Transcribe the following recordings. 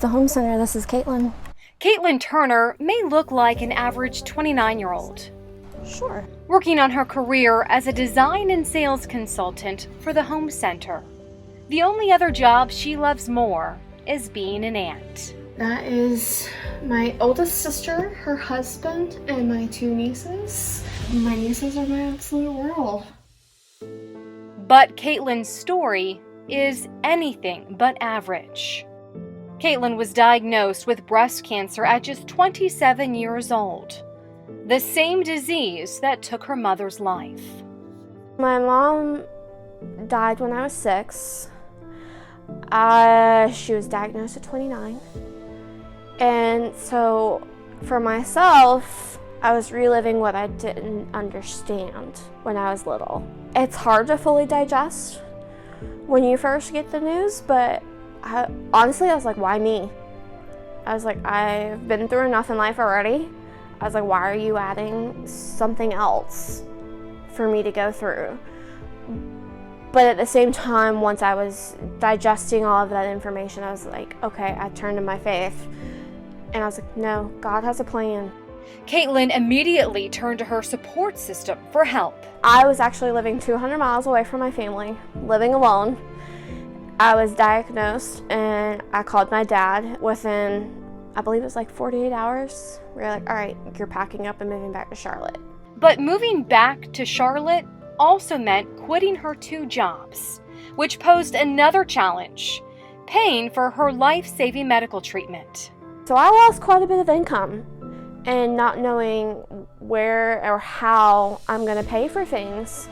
The home center, this is Kaitlyn. Kaitlyn Turner may look like an average 29-year-old. Sure. Working on her career as a design and sales consultant for the home center. The only other job she loves more is being an aunt. That is my oldest sister, her husband, and my two nieces. My nieces are my absolute world. But Kaitlyn's story is anything but average. Kaitlyn was diagnosed with breast cancer at just 27 years old. The same disease that took her mother's life. My mom died when I was 6. She was diagnosed at 29. And so for myself, I was reliving what I didn't understand when I was little. It's hard to fully digest when you first get the news, but honestly, I was like, why me? I was like, I've been through enough in life already. I was like, why are you adding something else for me to go through? But at the same time, once I was digesting all of that information, I was like, okay, I turned to my faith. And I was like, no, God has a plan. Kaitlyn immediately turned to her support system for help. I was actually living 200 miles away from my family, living alone. I was diagnosed and I called my dad within, I believe it was like 48 hours. We were like, all right, you're packing up and moving back to Charlotte. But moving back to Charlotte also meant quitting her 2 jobs, which posed another challenge, paying for her life-saving medical treatment. So I lost quite a bit of income, and not knowing where or how I'm gonna pay for things,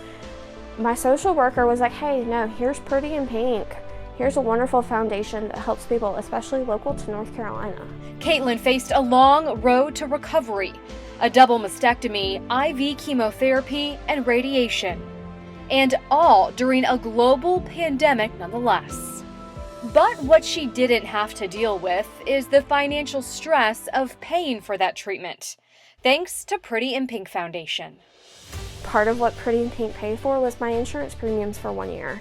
my social worker was like, hey, no, here's Pretty in Pink. Here's a wonderful foundation that helps people, especially local to North Carolina. Kaitlyn faced a long road to recovery, a double mastectomy, IV chemotherapy, and radiation. And all during a global pandemic nonetheless. But what she didn't have to deal with is the financial stress of paying for that treatment, thanks to Pretty in Pink Foundation. Part of what Pretty in Pink paid for was my insurance premiums for 1 year,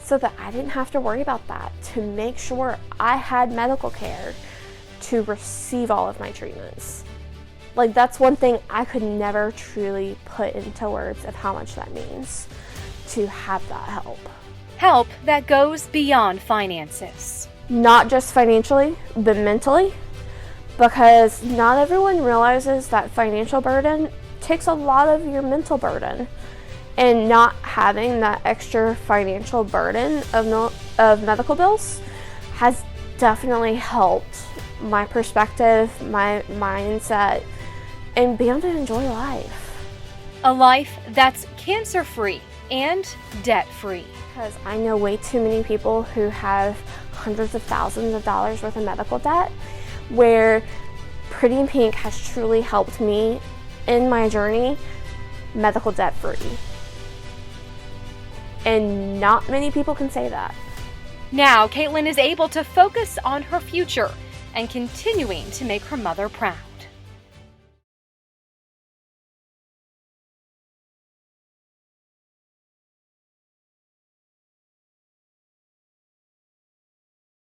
so that I didn't have to worry about that, to make sure I had medical care to receive all of my treatments. Like, that's one thing I could never truly put into words of how much that means, to have that help. Help that goes beyond finances. Not just financially, but mentally, because not everyone realizes that financial burden takes a lot of your mental burden. And not having that extra financial burden of medical bills has definitely helped my perspective, my mindset, and being able to enjoy life. A life that's cancer-free and debt-free. Because I know way too many people who have hundreds of thousands of dollars worth of medical debt, where Pretty in Pink has truly helped me in my journey medical debt-free. And not many people can say that. Now, Kaitlyn is able to focus on her future and continuing to make her mother proud.